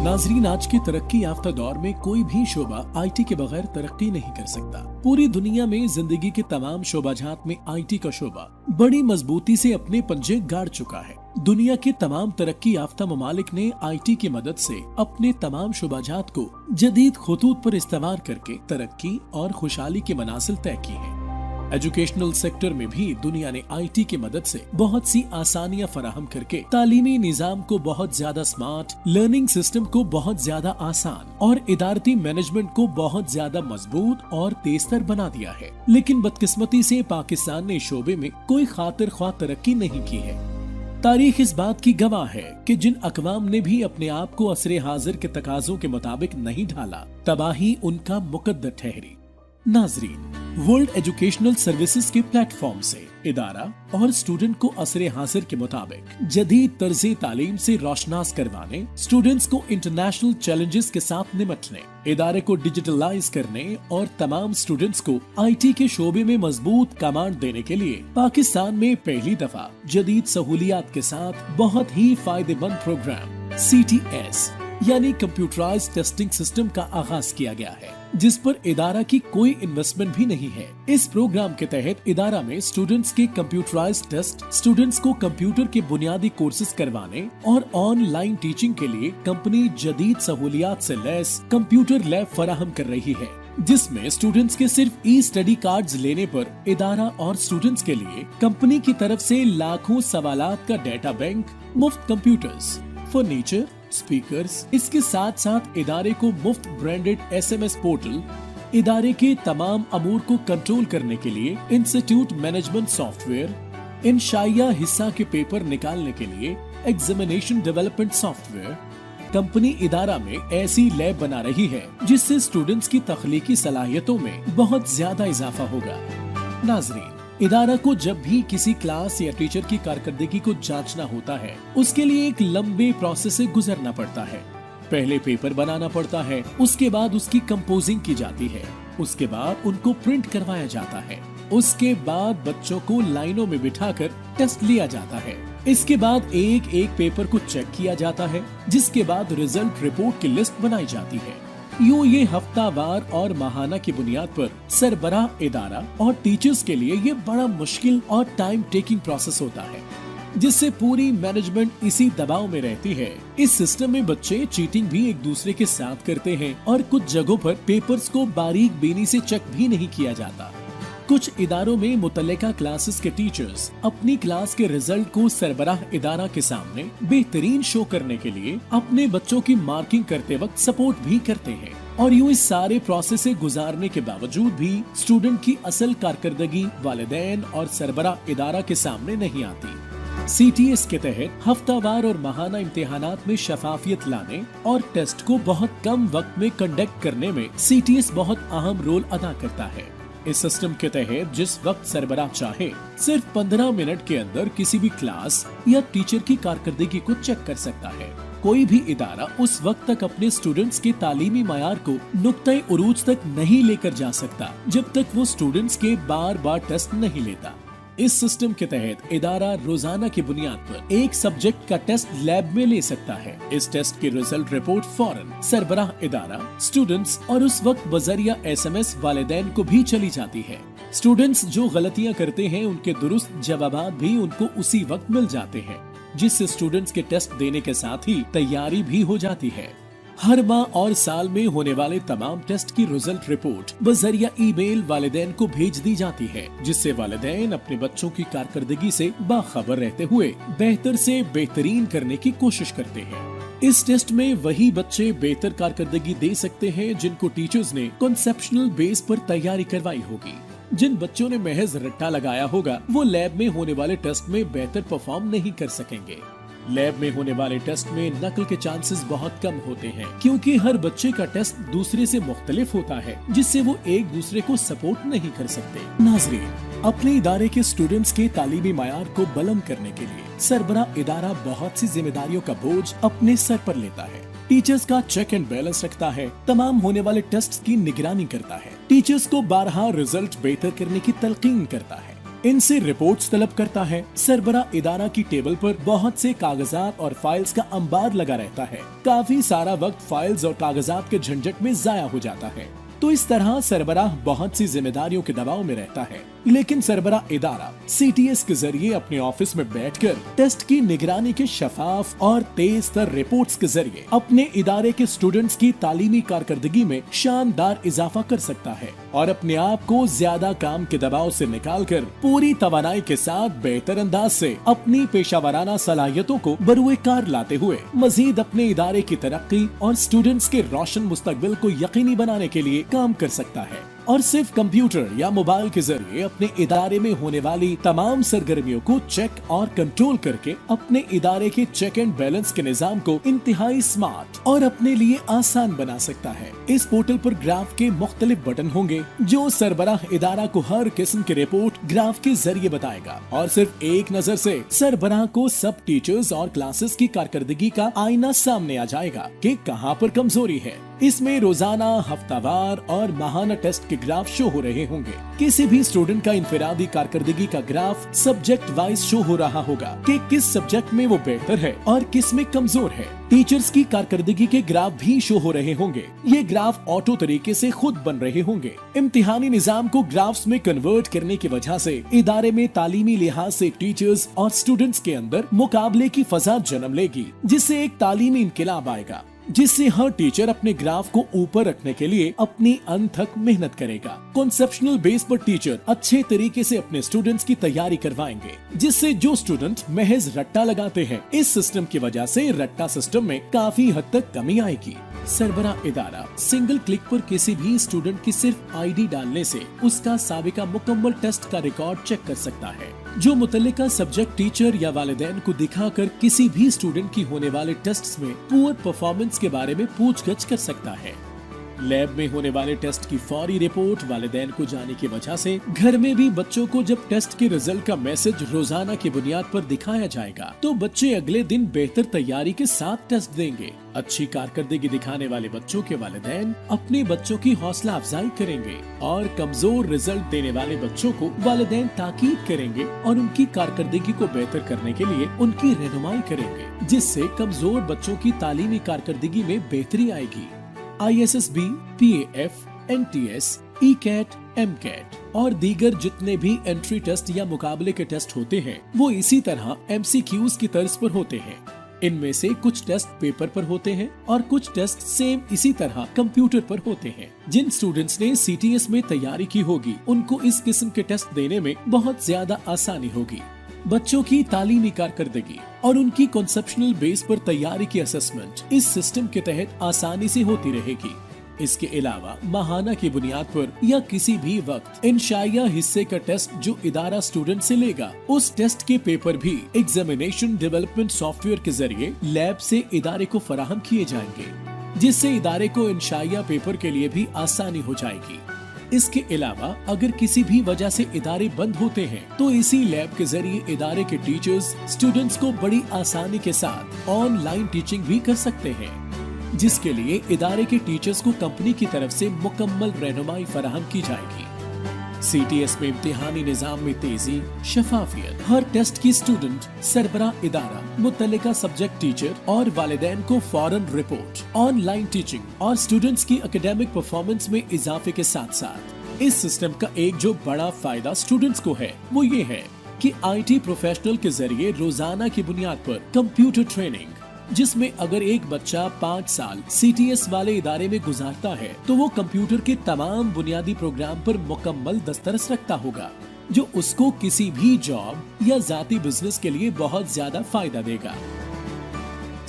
नाजरीन, आज के तरक्की याफ्ता दौर में कोई भी शोबा आईटी के बगैर तरक्की नहीं कर सकता। पूरी दुनिया में जिंदगी के तमाम शोबाजात में आईटी का शोबा बड़ी मजबूती से अपने पंजे गाड़ चुका है। दुनिया के तमाम तरक्की याफ्ता ममालिक ने आईटी की मदद से अपने तमाम शोबाजात को जदीद खतूत पर इस्तेमाल करके तरक्की और खुशहाली के मनासिल तय की है। एजुकेशनल सेक्टर में भी दुनिया ने आईटी की मदद से बहुत सी आसानियां फराहम करके तालीमी निजाम को बहुत ज्यादा स्मार्ट, लर्निंग सिस्टम को बहुत ज्यादा आसान और इदारती मैनेजमेंट को बहुत ज्यादा मजबूत और तेजतर बना दिया है। लेकिन बदकिस्मती से पाकिस्तान ने इस शोबे में कोई खातिर ख्वाह तरक्की नहीं की है। तारीख इस बात की गवाह है कि जिन अकवाम ने भी अपने आप को असरे हाजिर के तकाजों के मुताबिक नहीं ढाला, तबाही उनका मुकद्दर ठहरी। नाजरीन, वर्ल्ड एजुकेशनल सर्विसेज के प्लेटफॉर्म से इदारा और स्टूडेंट को असरे हाजिर के मुताबिक जदीद तर्ज़े तालीम से रोशनास करवाने, स्टूडेंट्स को इंटरनेशनल चैलेंजेस के साथ निपटने, इदारे को डिजिटलाइज करने और तमाम स्टूडेंट्स को आईटी के शोबे में मजबूत कमांड देने के लिए पाकिस्तान में पहली दफा जदीद सहूलियात के साथ बहुत ही फायदेमंद प्रोग्राम CTS यानी कंप्यूटराइज्ड टेस्टिंग सिस्टम का आगाज किया गया है, जिस पर इदारा की कोई इन्वेस्टमेंट भी नहीं है। इस प्रोग्राम के तहत इदारा में स्टूडेंट्स के कंप्यूटराइज्ड टेस्ट, स्टूडेंट्स को कंप्यूटर के बुनियादी कोर्सेज करवाने और ऑनलाइन टीचिंग के लिए कंपनी जदीद सहूलियात से लैस कंप्यूटर लैब फराहम कर रही है, जिसमें स्टूडेंट्स के सिर्फ स्टडी कार्ड्स लेने पर इदारा और स्टूडेंट्स के लिए कंपनी की तरफ से लाखों सवालात का डेटा बैंक, मुफ्त कंप्यूटर्स, फर्नीचर, स्पीकर्स, इसके साथ साथ इदारे को मुफ्त ब्रांडेड SMS पोर्टल, इदारे के तमाम अमूर को कंट्रोल करने के लिए इंस्टीट्यूट मैनेजमेंट सॉफ्टवेयर, इंशाइया हिस्सा के पेपर निकालने के लिए एग्जामिनेशन डेवलपमेंट सॉफ्टवेयर। कंपनी इदारा में ऐसी लैब बना रही है जिससे स्टूडेंट्स की तख्लीकी सलाहियतों में बहुत ज्यादा इजाफा होगा। नाजरीन, इदारा को जब भी किसी क्लास या टीचर की कारकर्दगी को जांचना होता है, उसके लिए एक लंबे प्रोसेस से गुजरना पड़ता है। पहले पेपर बनाना पड़ता है, उसके बाद उसकी कंपोजिंग की जाती है, उसके बाद उनको प्रिंट करवाया जाता है, उसके बाद बच्चों को लाइनों में बिठाकर टेस्ट लिया जाता है, इसके बाद एक एक पेपर को चेक किया जाता है, जिसके बाद रिजल्ट रिपोर्ट की लिस्ट बनाई जाती है। यूँ ये हफ्तावार और माहाना की बुनियाद पर सरबराह इदारा और टीचर्स के लिए ये बड़ा मुश्किल और टाइम टेकिंग प्रोसेस होता है, जिससे पूरी मैनेजमेंट इसी दबाव में रहती है। इस सिस्टम में बच्चे चीटिंग भी एक दूसरे के साथ करते हैं और कुछ जगहों पर पेपर्स को बारीक बीनी से चेक भी नहीं किया जाता। कुछ इदारों में मुतल्लिका क्लासेस के टीचर्स अपनी क्लास के रिजल्ट को सरबराह इदारा के सामने बेहतरीन शो करने के लिए अपने बच्चों की मार्किंग करते वक्त सपोर्ट भी करते हैं, और यूँ इस सारे प्रोसेस से गुजारने के बावजूद भी स्टूडेंट की असल कारकर्दगी वालिदैन और सरबराह इदारा के सामने नहीं आती। CTS के तहत हफ्तावार और माहाना इम्तिहानात में शफाफियत लाने और टेस्ट को बहुत कम वक्त में कंडक्ट करने में CTS बहुत अहम रोल अदा करता है। इस सिस्टम के तहत जिस वक्त सरबराह चाहे सिर्फ 15 मिनट के अंदर किसी भी क्लास या टीचर की कारकर्दगी को चेक कर सकता है। कोई भी इदारा उस वक्त तक अपने स्टूडेंट्स के तालीमी मयार को नुक्ते उरूज तक नहीं लेकर जा सकता जब तक वो स्टूडेंट्स के बार बार टेस्ट नहीं लेता। इस सिस्टम के तहत इदारा रोजाना की बुनियाद पर एक सब्जेक्ट का टेस्ट लैब में ले सकता है। इस टेस्ट की रिजल्ट रिपोर्ट फौरन सरबराह इदारा, स्टूडेंट्स और उस वक्त बजरिया SMS वालिदैन को भी चली जाती है। स्टूडेंट्स जो गलतियां करते हैं उनके दुरुस्त जवाबात भी उनको उसी वक्त मिल जाते हैं, जिससे स्टूडेंट्स के टेस्ट देने के साथ ही तैयारी भी हो जाती है। हर माह और साल में होने वाले तमाम टेस्ट की रिजल्ट रिपोर्ट बजरिया ईमेल वालिदैन को भेज दी जाती है, जिससे वालिदैन अपने बच्चों की कारकर्दगी से बाखबर रहते हुए बेहतर से बेहतरीन करने की कोशिश करते हैं। इस टेस्ट में वही बच्चे बेहतर कारकर्दगी दे सकते हैं जिनको टीचर्स ने कॉन्सेप्शनल बेस पर तैयारी करवाई होगी। जिन बच्चों ने महज रट्टा लगाया होगा वो लैब में होने वाले टेस्ट में बेहतर परफॉर्म नहीं कर सकेंगे। लैब में होने वाले टेस्ट में नकल के चांसेस बहुत कम होते हैं, क्योंकि हर बच्चे का टेस्ट दूसरे से मुख्तलिफ होता है, जिससे वो एक दूसरे को सपोर्ट नहीं कर सकते। नाजरीन, अपने इदारे के स्टूडेंट्स के तालीमी मयार को बुलंद करने के लिए सरबराह इदारा बहुत सी जिम्मेदारियों का बोझ अपने सर पर लेता है। टीचर्स का चेक एंड बैलेंस रखता है, तमाम होने वाले टेस्ट की निगरानी करता है, टीचर्स को बारहा रिजल्ट बेहतर करने की तलकीन करता है, इनसे रिपोर्ट्स तलब करता है। सरबरा इदारा की टेबल पर बहुत से कागजात और फाइल्स का अंबार लगा रहता है। काफी सारा वक्त फाइल्स और कागजात के झंझट में जाया हो जाता है। तो इस तरह सरबराह बहुत सी जिम्मेदारियों के दबाव में रहता है। लेकिन सरबरा इदारा CTS के जरिए अपने ऑफिस में बैठकर टेस्ट की निगरानी के शफाफ और तेज तर रिपोर्ट्स के जरिए अपने इदारे के स्टूडेंट्स की तालीमी कारकर्दगी में शानदार इजाफा कर सकता है और अपने आप को ज्यादा काम के दबाव से निकालकर पूरी तवानाई के साथ बेहतर अंदाज से अपनी पेशावराना सलाहियतों को बरूए कार लाते हुए मजीद अपने इदारे की तरक्की और स्टूडेंट्स के रोशन मुस्तकबिल को यकीनी बनाने के लिए काम कर सकता है। और सिर्फ कंप्यूटर या मोबाइल के जरिए अपने इदारे में होने वाली तमाम सरगर्मियों को चेक और कंट्रोल करके अपने इदारे के चेक एंड बैलेंस के निजाम को इंतहाई स्मार्ट और अपने लिए आसान बना सकता है। इस पोर्टल पर ग्राफ के मुख्तलिफ बटन होंगे जो सरबराह इदारा को हर किस्म की रिपोर्ट ग्राफ के जरिए बताएगा और सिर्फ एक नजर से सरबराह को सब टीचर्स और क्लासेस की कारकर्दगी का आईना सामने आ जाएगा कि कहाँ पर कमजोरी है। इसमें रोजाना, हफ्तावार और माहाना टेस्ट के ग्राफ शो हो रहे होंगे। किसी भी स्टूडेंट का इनफरादी कारकर्दगी का ग्राफ सब्जेक्ट वाइज शो हो रहा होगा कि किस सब्जेक्ट में वो बेहतर है और किस में कमजोर है। टीचर्स की कारकर्दगी के ग्राफ भी शो हो रहे होंगे। ये ग्राफ ऑटो तरीके से खुद बन रहे होंगे। इम्तिहानी निजाम को ग्राफ्स में कन्वर्ट करने की वजह से इदारे में तालीमी लिहाज से टीचर्स और स्टूडेंट्स के अंदर मुकाबले की फजा जन्म लेगी, जिससे एक तालीमी इनकिलाब आएगा, जिससे हर टीचर अपने ग्राफ को ऊपर रखने के लिए अपनी अनथक मेहनत करेगा। कॉन्सेप्शनल बेस पर टीचर अच्छे तरीके से अपने स्टूडेंट्स की तैयारी करवाएंगे, जिससे जो स्टूडेंट महज रट्टा लगाते हैं, इस सिस्टम की वजह से रट्टा सिस्टम में काफी हद तक कमी आएगी। सरबरा इदारा सिंगल क्लिक पर किसी भी स्टूडेंट की सिर्फ ID डालने से उसका साबिका मुकम्मल टेस्ट का रिकॉर्ड चेक कर सकता है, जो मुतल्लिका सब्जेक्ट टीचर या वालिदैन को दिखाकर किसी भी स्टूडेंट की होने वाले टेस्ट्स में पुअर परफॉर्मेंस के बारे में पूछगछ कर सकता है। लैब में होने वाले टेस्ट की फौरी रिपोर्ट वालिदैन को जाने की वजह से घर में भी बच्चों को जब टेस्ट के रिजल्ट का मैसेज रोजाना की बुनियाद पर दिखाया जाएगा तो बच्चे अगले दिन बेहतर तैयारी के साथ टेस्ट देंगे। अच्छी कारकर्दगी दिखाने वाले बच्चों के वालिदैन अपने बच्चों की हौसला अफजाई करेंगे और कमजोर रिजल्ट देने वाले बच्चों को वालिदैन ताकीद करेंगे और उनकी कारकर्दगी को बेहतर करने के लिए उनकी रहनुमाई करेंगे, जिससे कमजोर बच्चों की तालीमी कारकर्दगी में बेहतरी आएगी। ISSB, PAF, NTS, ECAT, MCAT और दीगर जितने भी एंट्री टेस्ट या मुकाबले के टेस्ट होते हैं वो इसी तरह MCQs की तर्ज पर होते हैं। इनमें से कुछ टेस्ट पेपर पर होते हैं और कुछ टेस्ट सेम इसी तरह कंप्यूटर पर होते हैं। जिन स्टूडेंट्स ने CTS में तैयारी की होगी उनको इस किस्म के टेस्ट देने में बहुत ज्यादा आसानी होगी। बच्चों की तालीमी कारकर्दगी और उनकी कॉन्सेप्शनल बेस पर तैयारी की असेसमेंट इस सिस्टम के तहत आसानी से होती रहेगी। इसके अलावा माहाना की बुनियाद पर या किसी भी वक्त इंशाइया हिस्से का टेस्ट जो इदारा स्टूडेंट से लेगा, उस टेस्ट के पेपर भी एग्जामिनेशन डेवलपमेंट सॉफ्टवेयर के जरिए लैब से इदारे को फराहम किए जाएंगे, जिससे इदारे को इंशाइया पेपर के लिए भी आसानी हो जाएगी। इसके अलावा अगर किसी भी वजह से इदारे बंद होते हैं तो इसी लैब के जरिए इदारे के टीचर्स स्टूडेंट्स को बड़ी आसानी के साथ ऑनलाइन टीचिंग भी कर सकते हैं, जिसके लिए इदारे के टीचर्स को कंपनी की तरफ से मुकम्मल रहनुमाई फराहम की जाएगी। CTS में इम्तिहानी निजाम में तेजी, शफाफियत, हर टेस्ट की स्टूडेंट, सरबरा इदारा, मुतल्लिका सब्जेक्ट टीचर और वालिदैन को फौरन रिपोर्ट, ऑनलाइन टीचिंग और स्टूडेंट्स की एकेडमिक परफॉर्मेंस में इजाफे के साथ साथ इस सिस्टम का एक जो बड़ा फायदा स्टूडेंट्स को है वो ये है कि IT प्रोफेशनल के जरिए रोजाना की बुनियाद पर कंप्यूटर ट्रेनिंग, जिसमें अगर एक बच्चा 5 साल CTS वाले इदारे में गुजारता है तो वो कंप्यूटर के तमाम बुनियादी प्रोग्राम पर मुकम्मल दस्तरस रखता होगा, जो उसको किसी भी जॉब या जाती बिजनेस के लिए बहुत ज्यादा फायदा देगा।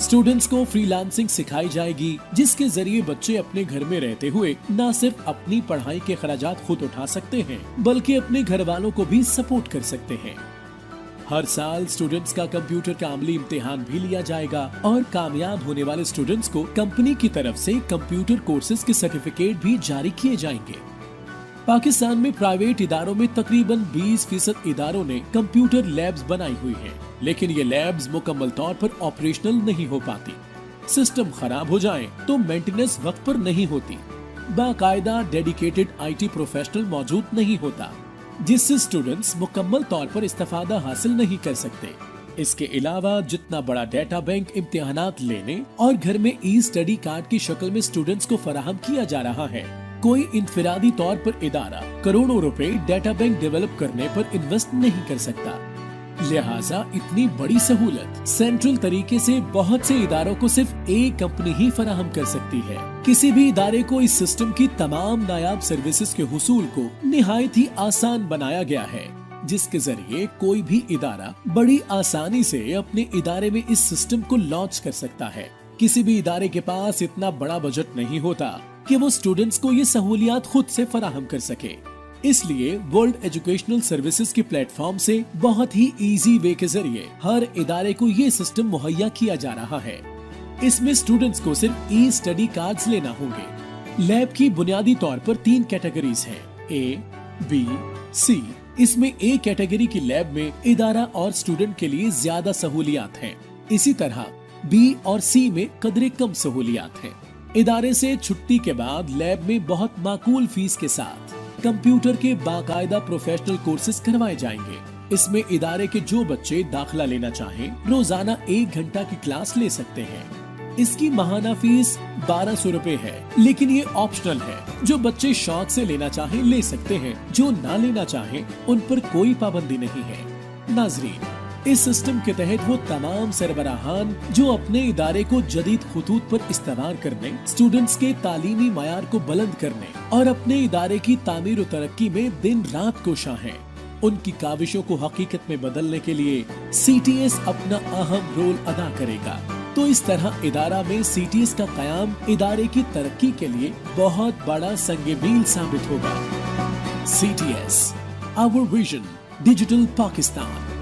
स्टूडेंट्स को फ्रीलांसिंग सिखाई जाएगी, जिसके जरिए बच्चे अपने घर में रहते हुए न सिर्फ अपनी पढ़ाई के खर्चात खुद उठा सकते हैं बल्कि अपने घर वालों को भी सपोर्ट कर सकते हैं। हर साल स्टूडेंट्स का कंप्यूटर का अमली इम्तिहान भी लिया जाएगा और कामयाब होने वाले स्टूडेंट्स को कंपनी की तरफ से कंप्यूटर कोर्सेज के सर्टिफिकेट भी जारी किए जाएंगे। पाकिस्तान में प्राइवेट इदारों में तकरीबन 20% इदारों ने कंप्यूटर लैब्स बनाई हुई हैं, लेकिन ये लैब्स मुकम्मल तौर पर ऑपरेशनल नहीं हो पाती। सिस्टम खराब हो जाए तो मेंटेनेंस वक्त पर नहीं होती, बाकायदा डेडिकेटेड IT प्रोफेशनल मौजूद नहीं होता, जिससे स्टूडेंट्स मुकम्मल तौर पर इस्तेफादा हासिल नहीं कर सकते। इसके अलावा जितना बड़ा डेटा बैंक इम्तिहानात लेने और घर में ई स्टडी कार्ड की शक्ल में स्टूडेंट्स को फराहम किया जा रहा है, कोई इनफिरादी तौर पर इदारा करोड़ों रुपए डेटा बैंक डेवलप करने पर इन्वेस्ट नहीं कर सकता। लिहाजा इतनी बड़ी सहूलत सेंट्रल तरीके से बहुत से इदारों को सिर्फ एक कंपनी ही फराहम कर सकती है। किसी भी इदारे को इस सिस्टम की तमाम नायाब सर्विसेज के हुसूल को निहायत ही आसान बनाया गया है, जिसके जरिए कोई भी इदारा बड़ी आसानी से अपने इदारे में इस सिस्टम को लॉन्च कर सकता है। किसी भी इदारे के पास इतना बड़ा बजट नहीं होता कि वो स्टूडेंट्स को ये सहूलियात खुद से फराहम कर सके। इसलिए वर्ल्ड एजुकेशनल सर्विसेज के प्लेटफॉर्म से बहुत ही इजी वे के जरिए हर इदारे को ये सिस्टम मुहैया किया जा रहा है। इसमें स्टूडेंट्स को सिर्फ ई स्टडी कार्ड्स लेना होंगे। लैब की बुनियादी तौर पर 3 कैटेगरीज हैं, ए, बी, सी। इसमें ए कैटेगरी की लैब में इदारा और स्टूडेंट के लिए ज्यादा सहूलियात हैं। इसी तरह बी और सी में कदरे कम सहूलियात हैं। इदारे से छुट्टी के बाद लैब में बहुत माकूल फीस के साथ कंप्यूटर के बाकायदा प्रोफेशनल कोर्सेज करवाए जाएंगे। इसमें इदारे के जो बच्चे दाखिला लेना चाहें, रोजाना 1 घंटा की क्लास ले सकते हैं। इसकी माहाना फीस 1200 रुपए है, लेकिन ये ऑप्शनल है। जो बच्चे शौक से लेना चाहें ले सकते हैं, जो ना लेना चाहें उन पर कोई पाबंदी नहीं है। नाजरीन, इस सिस्टम के तहत वो तमाम सरबराहान जो अपने इदारे को जदीद खुतूत पर इस्तेमाल करने, स्टूडेंट्स के तालीमी मयार को बुलंद करने और अपने इदारे की तामीर और तरक्की में दिन रात कोशां हैं, उनकी काविशों को हकीकत में बदलने के लिए CTS अपना अहम रोल अदा करेगा। तो इस तरह इदारा में CTS का कयाम इदारे की तरक्की के लिए बहुत बड़ा संग-ए-मील साबित होगा। CTS, Our Vision, Digital Pakistan।